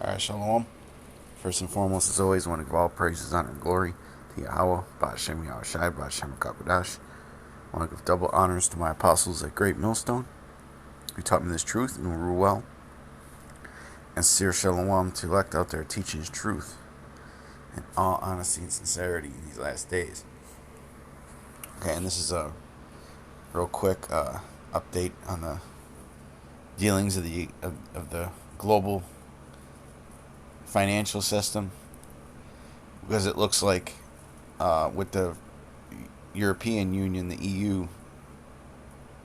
Alright, shalom. First and foremost, as always, I want to give all praises, honor, and glory to Yahweh, Ba'ashem Yahushai, Ba'ashem Kakodash. I want to give double honors to my apostles at Great Millstone, who taught me this truth and will rule well. And sincere shalom to elect out there teaching his truth in all honesty and sincerity in these last days. Okay, and this is a real quick update on the dealings of the global financial system, because it looks like with the European Union, the EU,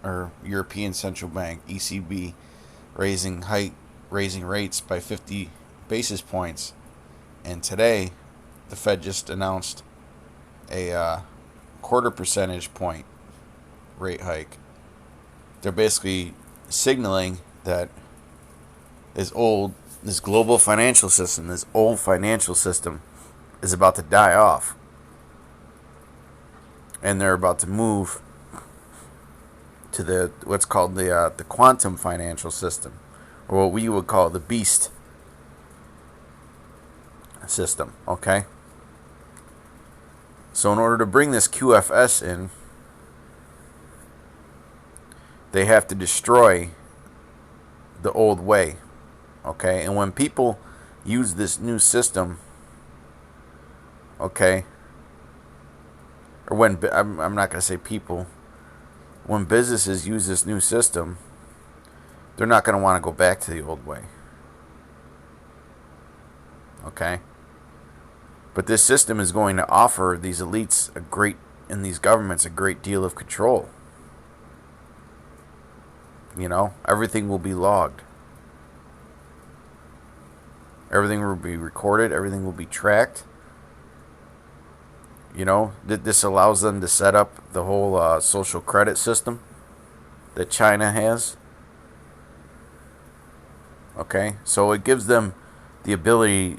or European Central Bank, ECB, raising rates by 50 basis points, and today the Fed just announced a quarter percentage point rate hike. They're basically signaling that this global financial system, this old financial system, is about to die off. And they're about to move to what's called the quantum financial system, or what we would call the beast system, okay? So in order to bring this QFS in, they have to destroy the old way. Okay, and when people use this new system, okay, or when I'm not going to say people, when businesses use this new system, they're not going to want to go back to the old way. Okay, but this system is going to offer these elites and these governments a great deal of control. You know, everything will be logged. Everything will be recorded. Everything will be tracked. You know, this allows them to set up the whole social credit system that China has. Okay, so it gives them the ability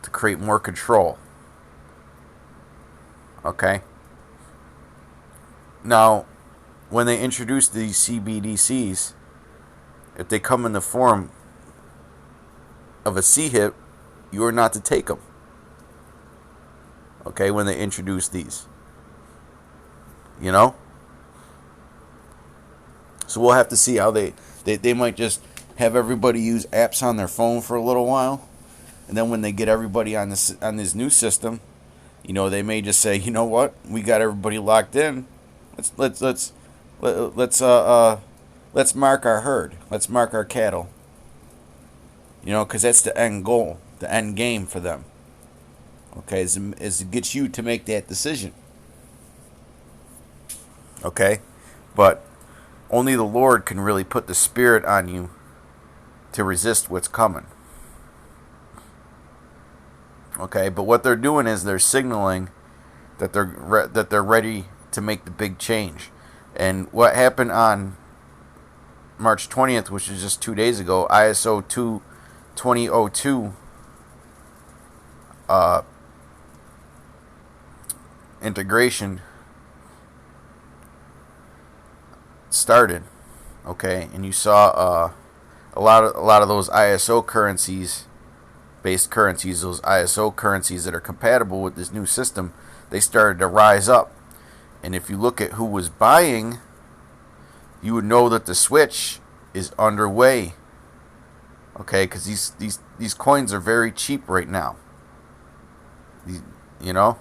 to create more control. Okay. Now, when they introduce these CBDCs, if they come in the form of a C-hip, you are not to take them. Okay, when they introduce these. You know? So we'll have to see how they might just have everybody use apps on their phone for a little while. And then when they get everybody on this new system, you know, they may just say, you know what? We got everybody locked in. Let's mark our herd. Let's mark our cattle. You know, because that's the end goal, the end game for them. Okay, is to get you to make that decision. Okay, but only the Lord can really put the spirit on you to resist what's coming. Okay, but what they're doing is they're signaling that they're ready to make the big change. And what happened on March 20th, which is just 2 days ago, ISO 2002 integration started, okay, and you saw a lot of those ISO currencies, those ISO currencies that are compatible with this new system, they started to rise up. And if you look at who was buying, you would know that the switch is underway. Okay, because these coins are very cheap right now. You know?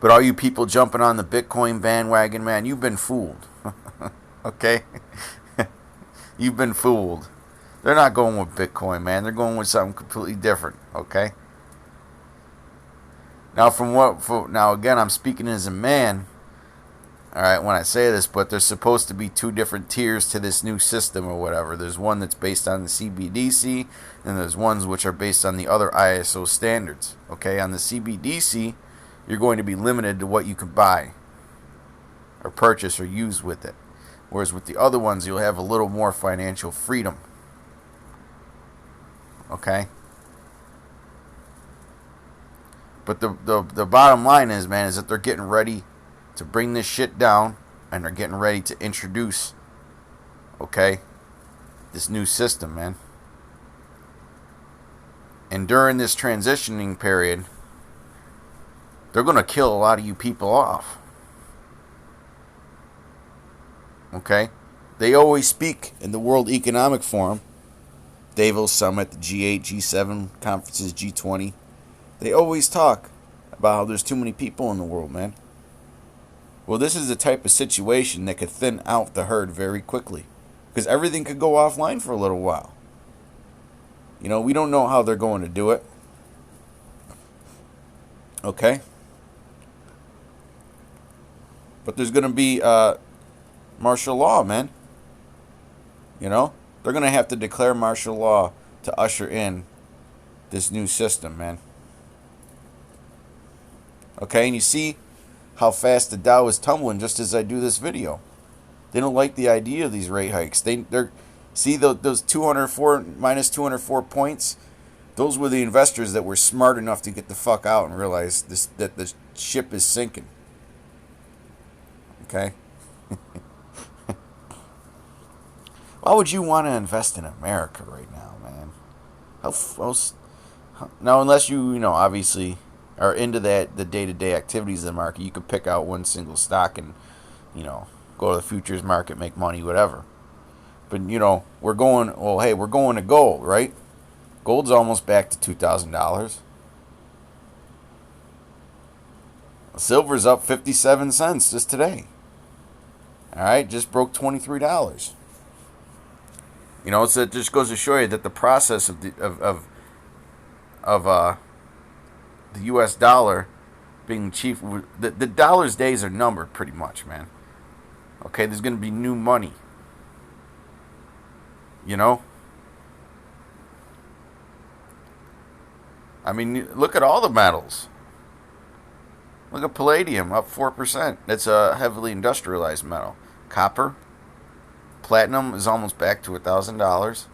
But all you people jumping on the Bitcoin bandwagon, man, you've been fooled. Okay? You've been fooled. They're not going with Bitcoin, man. They're going with something completely different. Okay? Now again, I'm speaking as a man. Alright, when I say this, but there's supposed to be two different tiers to this new system or whatever. There's one that's based on the CBDC, and there's ones which are based on the other ISO standards. Okay, on the CBDC, you're going to be limited to what you can buy or purchase or use with it. Whereas with the other ones, you'll have a little more financial freedom. Okay? But the bottom line is, man, is that they're getting ready to bring this shit down, and they're getting ready to introduce, okay, this new system, man. And during this transitioning period, they're going to kill a lot of you people off. Okay? They always speak in the World Economic Forum, Davos Summit, the G8, G7 conferences, G20. They always talk about how there's too many people in the world, man. Well, this is the type of situation that could thin out the herd very quickly. Because everything could go offline for a little while. You know, we don't know how they're going to do it. Okay? But there's going to be martial law, man. You know? They're going to have to declare martial law to usher in this new system, man. Okay? And you see how fast the Dow is tumbling just as I do this video. They don't like the idea of these rate hikes. They're see those 204 minus 204 points. Those were the investors that were smart enough to get the fuck out and realize that the ship is sinking. Okay. Why would you want to invest in America right now, man? Now, unless you obviously are into the day-to-day activities of the market, you could pick out one single stock and go to the futures market, make money, whatever. But we're going to gold, right? Gold's almost back to $2,000. Silver's up 57 cents just today. All right, just broke $23. So it just goes to show you that the process of the U.S. dollar being cheap, the dollar's days are numbered pretty much, man. Okay, there's going to be new money. I mean, look at all the metals. Look at palladium, up 4%. That's a heavily industrialized metal. Copper, platinum is almost back to $1,000.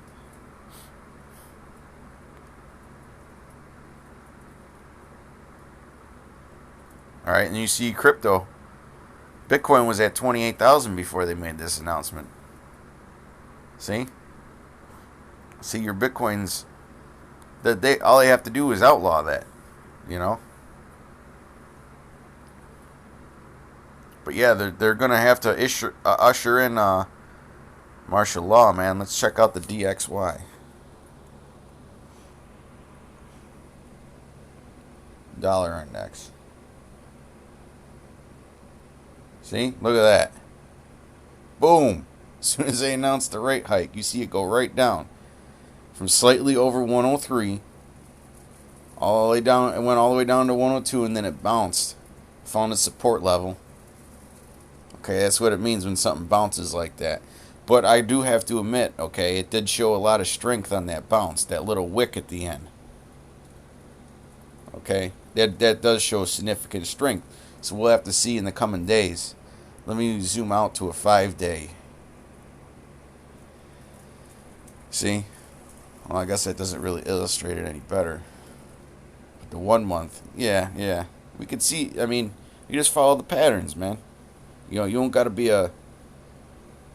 All right, and you see crypto. Bitcoin was at 28,000 before they made this announcement. See your Bitcoins. All they have to do is outlaw that, But yeah, they're gonna have to usher in martial law, man. Let's check out the DXY. Dollar index. See? Look at that. Boom. As soon as they announced the rate hike, you see it go right down. From slightly over 103, all the way down. It went all the way down to 102, and then it bounced. Found a support level. Okay, that's what it means when something bounces like that. But I do have to admit, okay, it did show a lot of strength on that bounce, that little wick at the end. Okay, that does show significant strength. So we'll have to see in the coming days. Let me zoom out to a 5-day. See? Well, I guess that doesn't really illustrate it any better. But the 1 month, yeah. We could see, I mean, you just follow the patterns, man. You don't got to be you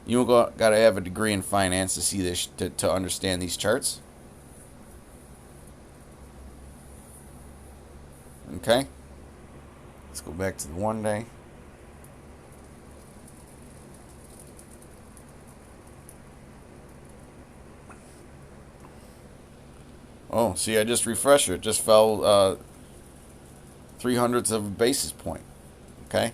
don't got to have a degree in finance to see this, to understand these charts. Okay? Let's go back to the 1 day. Oh, see, I just refreshed it. It just fell 0.03 of a basis point. Okay?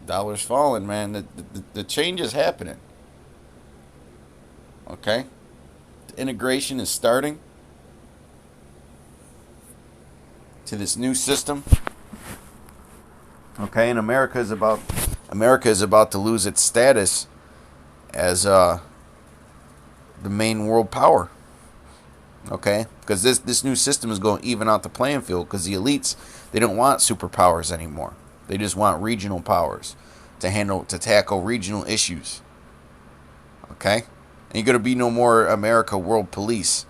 Dollar's falling, man. The change is happening. Okay? The integration is starting to this new system. Okay, and America is about to lose its status as the main world power. Okay, because this new system is going to even out the playing field, because the elites, they don't want superpowers anymore. They just want regional powers to tackle regional issues. Okay, and you're going to be no more America world police,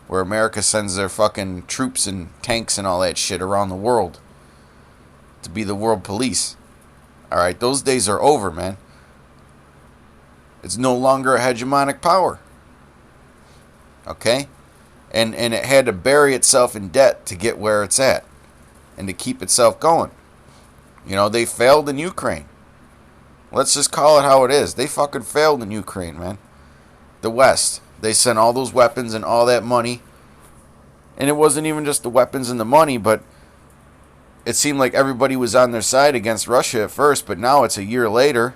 where America sends their fucking troops and tanks and all that shit around the world to be the world police. Alright, those days are over, man. It's no longer a hegemonic power. Okay? and it had to bury itself in debt to get where it's at and to keep itself going. They failed in Ukraine. Let's just call it how it is. They fucking failed in Ukraine, man. The West. They sent all those weapons and all that money. And it wasn't even just the weapons and the money, but it seemed like everybody was on their side against Russia at first, but now it's a year later.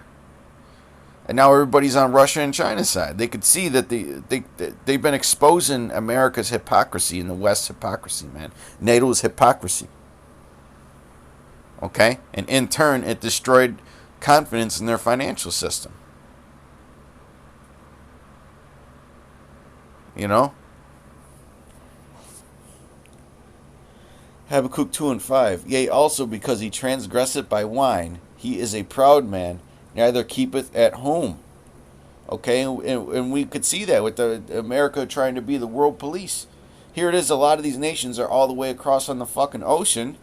And now everybody's on Russia and China's side. They could see that they've been exposing America's hypocrisy and the West's hypocrisy, man. NATO's hypocrisy. Okay? And in turn, it destroyed confidence in their financial system. Habakkuk 2 and 5. Yea, also because he transgresseth by wine, he is a proud man, neither keepeth at home. Okay, and we could see that with America trying to be the world police. Here it is, a lot of these nations are all the way across on the fucking ocean.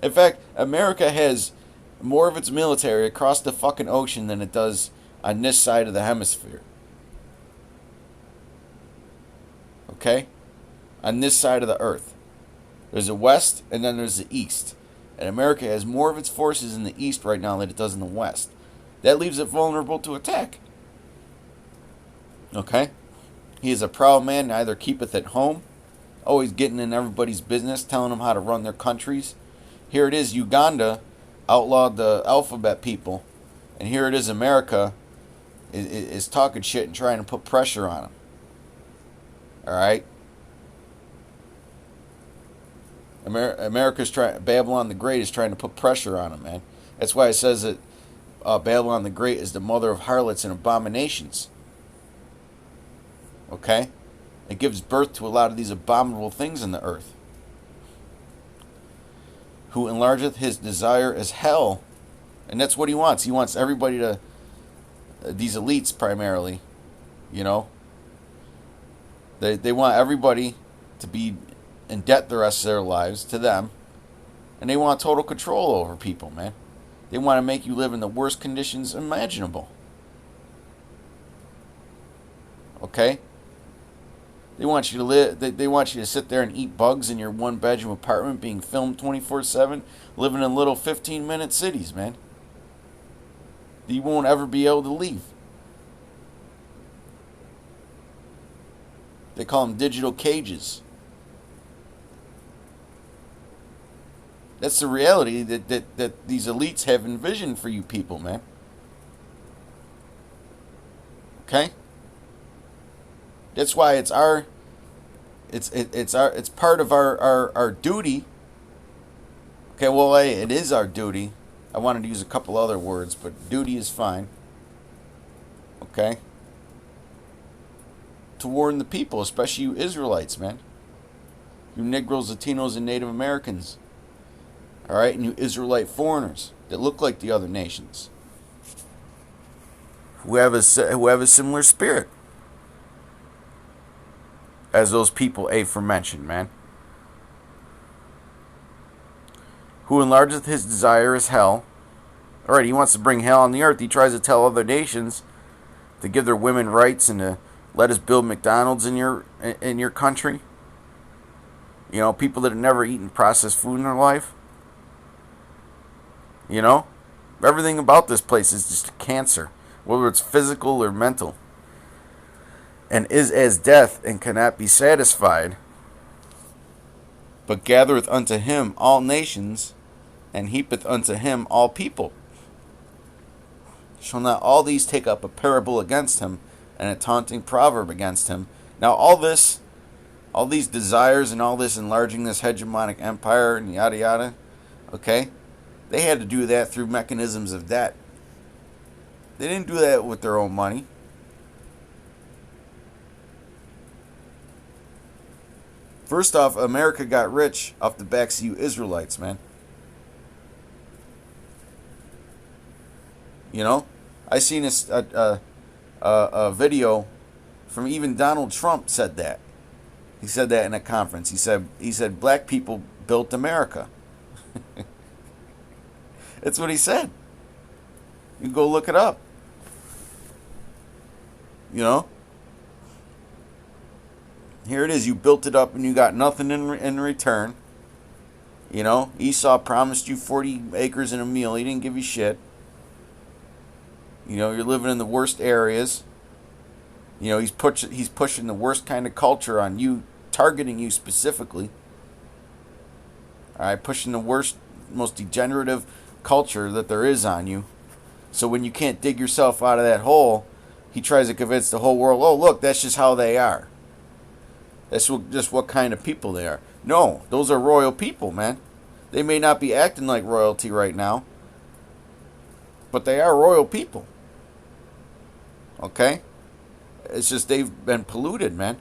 In fact, America has more of its military across the fucking ocean than it does on this side of the hemisphere. Okay? On this side of the earth. There's the West and then there's the East. And America has more of its forces in the East right now than it does in the West. That leaves it vulnerable to attack. Okay? He is a proud man, neither keepeth at home. Always getting in everybody's business, telling them how to run their countries. Here it is, Uganda outlawed the alphabet people. And here it is, America is talking shit and trying to put pressure on them. Alright? America's trying. Babylon the Great is trying to put pressure on them, man. That's why it says that Babylon the Great is the mother of harlots and abominations. Okay? It gives birth to a lot of these abominable things in the earth. Who enlargeth his desire as hell. And that's what he wants. He wants everybody to, these elites primarily, they want everybody to be in debt the rest of their lives to them. And they want total control over people, man. They want to make you live in the worst conditions imaginable. Okay? They want you to live. They want you to sit there and eat bugs in your one-bedroom apartment, being filmed 24/7, living in little 15-minute cities, man. You won't ever be able to leave. They call them digital cages. That's the reality that these elites have envisioned for you people, man. Okay? That's why it's part of our duty. Okay, well, hey, it is our duty. I wanted to use a couple other words, but duty is fine. Okay? To warn the people, especially you Israelites, man. You Negroes, Latinos, and Native Americans. Alright? And you Israelite foreigners that look like the other nations. Who have a similar spirit as those people aforementioned, man. Who enlargeth his desire is hell. Alright, he wants to bring hell on the earth. He tries to tell other nations to give their women rights and to let us build McDonald's in your country. People that have never eaten processed food in their life. Everything about this place is just a cancer, whether it's physical or mental. And is as death, and cannot be satisfied, but gathereth unto him all nations, and heapeth unto him all people. Shall not all these take up a parable against him, and a taunting proverb against him? Now all these desires and all this enlarging this hegemonic empire and yada yada, okay? They had to do that through mechanisms of debt. They didn't do that with their own money. First off, America got rich off the backs of you Israelites, man. I seen a video from even Donald Trump said that. He said that in a conference. He said black people built America. That's what he said. You can go look it up. Here it is. You built it up and you got nothing in return. You know, Esau promised you 40 acres and a meal. He didn't give you shit. You know, you're living in the worst areas. You know, he's pushing the worst kind of culture on you, targeting you specifically. All right, pushing the worst, most degenerative culture that there is on you. So when you can't dig yourself out of that hole, he tries to convince the whole world, oh, look, that's just how they are. That's just what kind of people they are. No, those are royal people, man. They may not be acting like royalty right now, but they are royal people. Okay? It's just they've been polluted, man.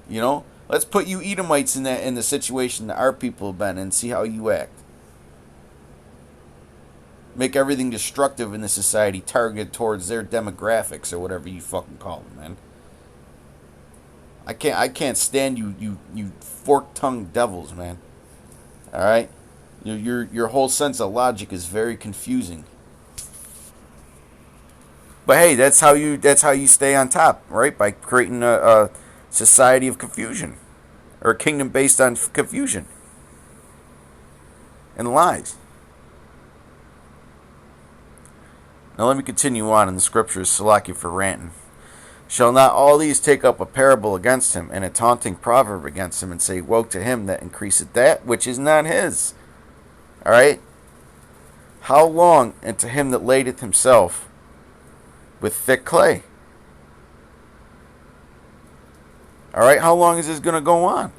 You know? Let's put you Edomites in the situation that our people have been in and see how you act. Make everything destructive in the society targeted towards their demographics or whatever you fucking call them, man. I can't stand you fork-tongued devils, man. All right? Your whole sense of logic is very confusing. But hey, that's how you stay on top, right? By creating a society of confusion, or a kingdom based on confusion and lies. Now let me continue on in the scriptures. Salaki for ranting. Shall not all these take up a parable against him, and a taunting proverb against him, and say, woe to him that increaseth that which is not his? All right. How long, and to him that ladeth himself with thick clay? All right, how long is this going to go on?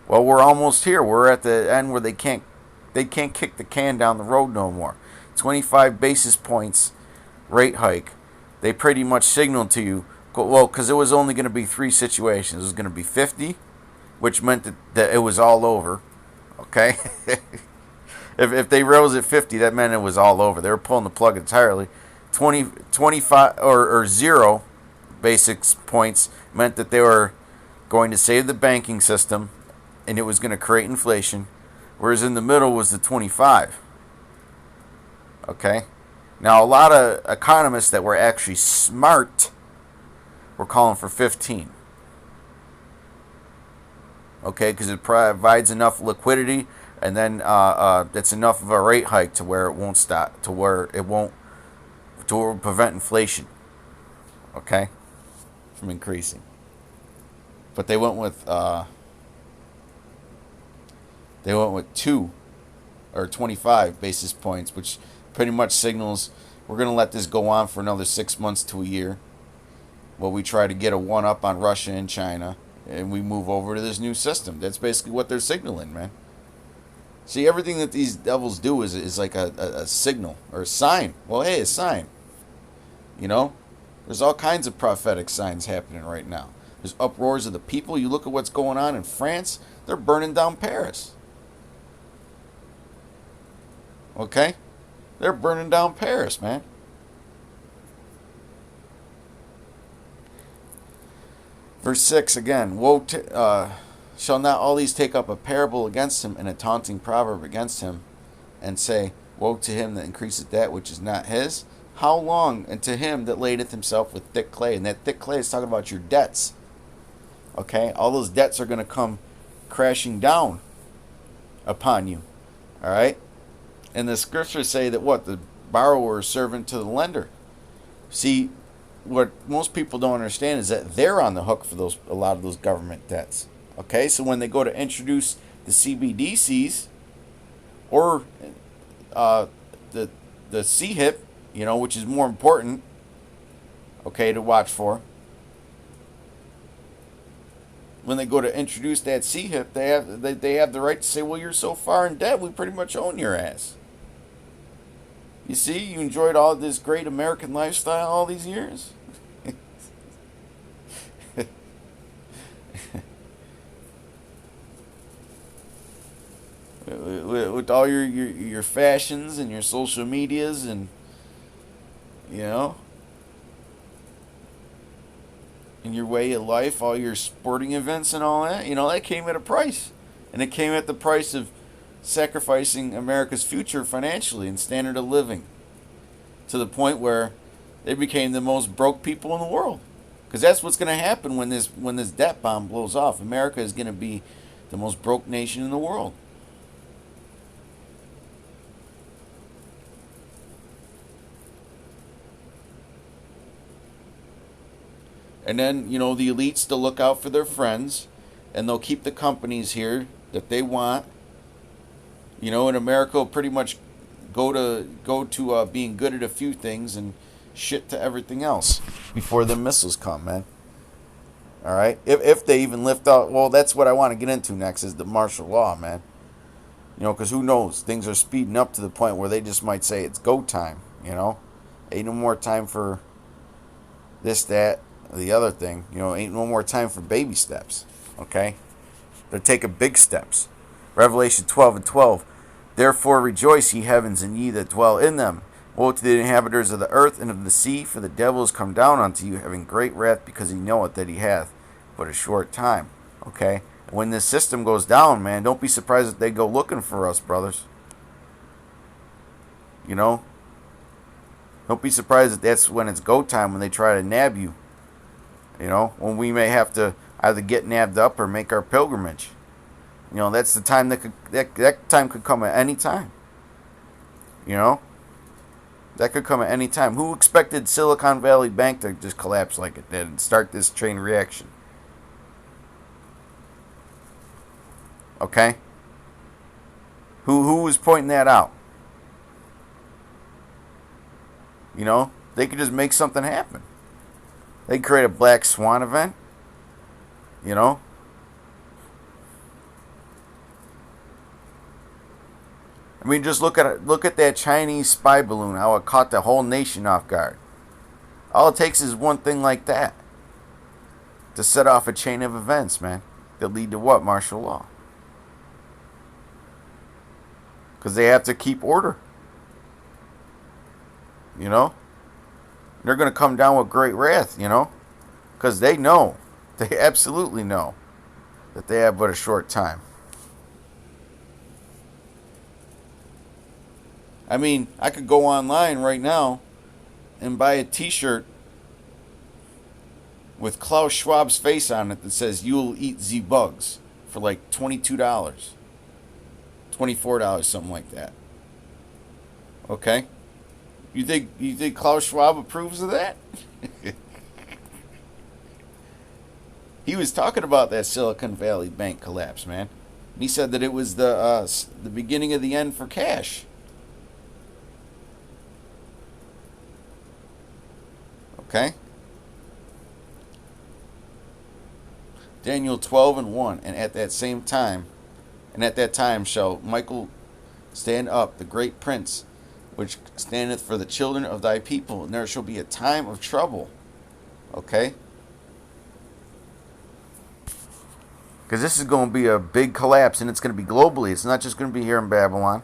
Well, we're almost here. We're at the end where they can't kick the can down the road no more. 25 basis points rate hike. They pretty much signaled to you, well, because it was only going to be 3 situations. It was going to be 50, which meant that it was all over. Okay? if they rose at 50, that meant it was all over. They were pulling the plug entirely. 25 or 0 basic points meant that they were going to save the banking system and it was going to create inflation, whereas in the middle was the 25. Okay? Now, a lot of economists that were actually smart were calling for 15. Okay? Because it provides enough liquidity, and then it's enough of a rate hike to where it won't stop, to prevent inflation. Okay? From increasing. But they went with 2 or 25 basis points, which pretty much signals we're going to let this go on for another 6 months to a year, while we try to get a one-up on Russia and China, and we move over to this new system. That's basically what they're signaling, man. See, everything that these devils do is like a signal or a sign. Well, hey, a sign. You know? There's all kinds of prophetic signs happening right now. There's uproars of the people. You look at what's going on in France. They're burning down Paris. Okay? They're burning down Paris, man. Verse 6 again. Woe to, shall not all these take up a parable against him, and a taunting proverb against him, and say, woe to him that increaseth that which is not his? How long? And to him that ladeth himself with thick clay. And that thick clay is talking about your debts. Okay? All those debts are going to come crashing down upon you. All right? And the scriptures say that what? The borrower is servant to the lender. See, what most people don't understand is that they're on the hook for a lot of those government debts. Okay? So when they go to introduce the CBDCs or the CHIP, you know, which is more important, okay, to watch for. When they go to introduce that CHIP, they have the right to say, well, you're so far in debt, we pretty much own your ass. You see, you enjoyed all this great American lifestyle all these years. With all your fashions and your social medias and, you know, in your way of life, all your sporting events and all that, you know, that came at a price. And it came at the price of sacrificing America's future financially and standard of living, to the point where they became the most broke people in the world. Because that's what's going to happen when this debt bomb blows off. America is going to be the most broke nation in the world. And then, the elites, they'll look out for their friends, and they'll keep the companies here that they want. And America will pretty much go to being good at a few things and shit to everything else before the missiles come, man. All right, if they even lift out. Well, that's what I want to get into next is the martial law, man. Because who knows? Things are speeding up to the point where they just might say it's go time. Ain't no more time for this, that, the other thing. Ain't no more time for baby steps. Okay, they're taking big steps. Revelation 12:12. Therefore rejoice, ye heavens, and ye that dwell in them. Woe to the inhabitants of the earth and of the sea, for the devil is come down unto you, having great wrath, because he knoweth that he hath but a short time. Okay? And when this system goes down, man, don't be surprised if they go looking for us, brothers. Don't be surprised that that's when it's go time, when they try to nab you. When we may have to either get nabbed up or make our pilgrimage. That's the time that time could come at any time. That could come at any time. Who expected Silicon Valley Bank to just collapse like it did and start this chain reaction? Okay? Who was pointing that out? They could just make something happen. They could create a black swan event. I mean, just look at that Chinese spy balloon, how it caught the whole nation off guard. All it takes is one thing like that to set off a chain of events, man, that lead to what? Martial law. Because they have to keep order. They're going to come down with great wrath, because they know, they absolutely know that they have but a short time. I mean, I could go online right now and buy a t-shirt with Klaus Schwab's face on it that says "You'll eat the bugs" for like $22, $24, something like that. Okay? You think Klaus Schwab approves of that? He was talking about that Silicon Valley Bank collapse, man. And he said that it was the beginning of the end for cash. Okay? Daniel 12:1. And at that time shall Michael stand up, the great prince, which standeth for the children of thy people, and there shall be a time of trouble. Okay? Because this is going to be a big collapse, and it's going to be globally. It's not just going to be here in Babylon.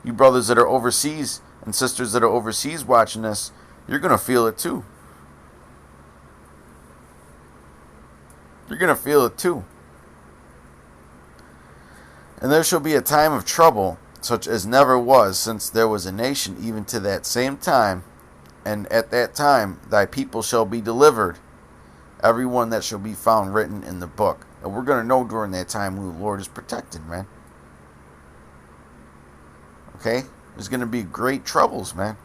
You brothers that are overseas and sisters that are overseas watching this, you're going to feel it too. You're going to feel it too. And there shall be a time of trouble, such as never was since there was a nation, even to that same time. And at that time thy people shall be delivered, every one that shall be found written in the book. And we're going to know during that time who the Lord is protecting, man. Okay? There's going to be great troubles, man.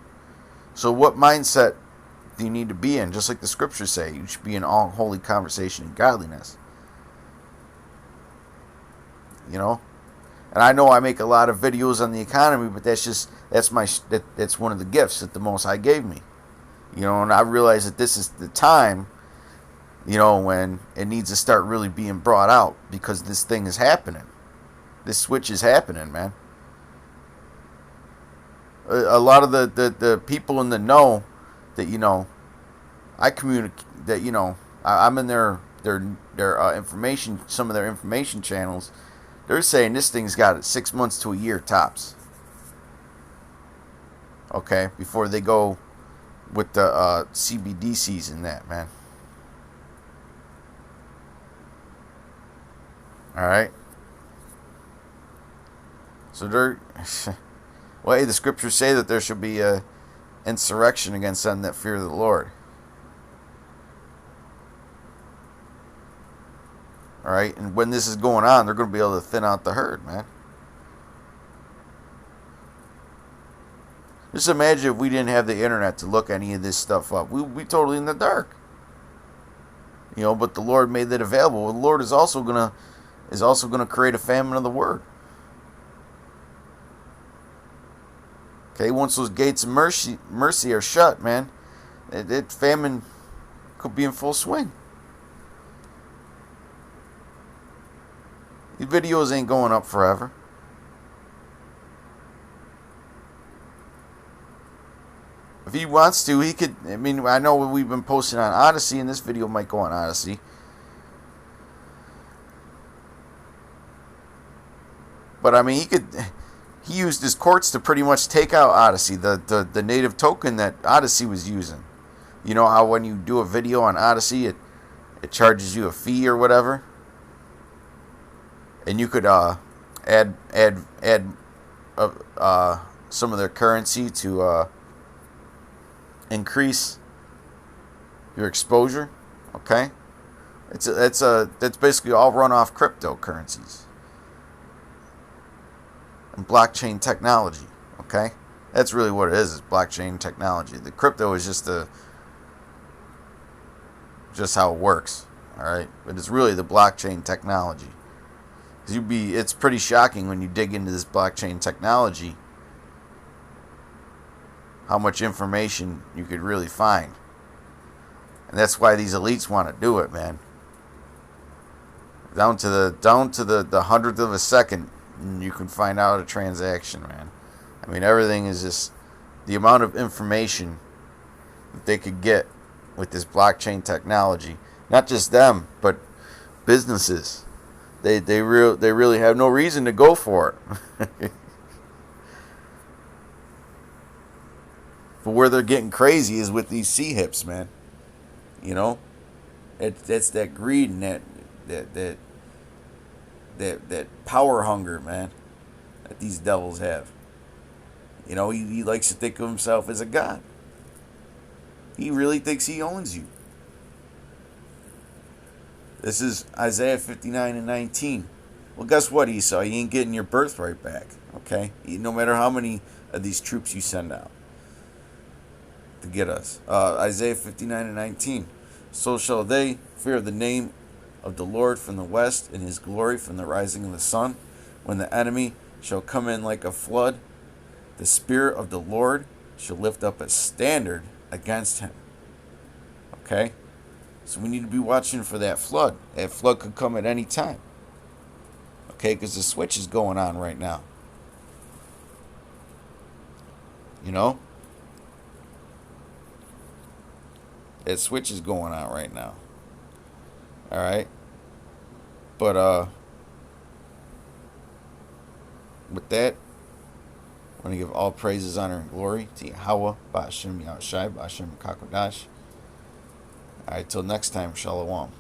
So what mindset do you need to be in? Just like the scriptures say, you should be in all holy conversation and godliness. And I know I make a lot of videos on the economy, but that's one of the gifts that the Most High gave me. And I realize that this is the time, when it needs to start really being brought out, because this thing is happening. This switch is happening, man. A lot of the people in the know that, I communicate, that, I'm in their information, some of their information channels. They're saying this thing's got 6 months to a year tops. Okay, before they go with the CBDCs and that, man. Alright. So well, hey, the scriptures say that there should be a insurrection against them that fear the Lord. All right, and when this is going on, they're going to be able to thin out the herd, man. Just imagine if we didn't have the internet to look any of this stuff up. We would be totally in the dark. You know, but the Lord made that available. Well, the Lord is also gonna create a famine of the word. Okay, once those gates of mercy are shut, man, that famine could be in full swing. These videos ain't going up forever. If he wants to, he could. I mean, I know we've been posting on Odyssey, and this video might go on Odyssey. But I mean, he used his courts to pretty much take out Odyssey, the native token that Odyssey was using. You know how when you do a video on Odyssey, it charges you a fee or whatever, and you could add some of their currency to increase your exposure. Okay, that's basically all run off cryptocurrencies and blockchain technology. Okay, that's really what it is blockchain technology. The crypto is just how it works. All right, but it's really the blockchain technology. It's pretty shocking when you dig into this blockchain technology how much information you could really find. And that's why these elites want to do it, man. Down to the hundredth of a second, you can find out a transaction, man. I mean, everything is just the amount of information that they could get with this blockchain technology. Not just them, but businesses. They really have no reason to go for it. But where they're getting crazy is with these C-hips, man. You know, that's that greed and that power hunger, man, that these devils have. You know, he likes to think of himself as a god. He really thinks he owns you. This is Isaiah 59:19. Well, guess what, Esau? You ain't getting your birthright back, okay? No matter how many of these troops you send out to get us. Isaiah 59:19. So shall they fear the name of the Lord from the west, and his glory from the rising of the sun. When the enemy shall come in like a flood, the Spirit of the Lord shall lift up a standard against him. Okay? So we need to be watching for that flood. That flood could come at any time. Okay? Because the switch is going on right now. You know? That switch is going on right now. Alright? But, with that, I want to give all praises, honor, and glory to Yahweh, Ba'ashem Yahushai, Ba'ashem Kakodash. Alright, till next time, Shalom.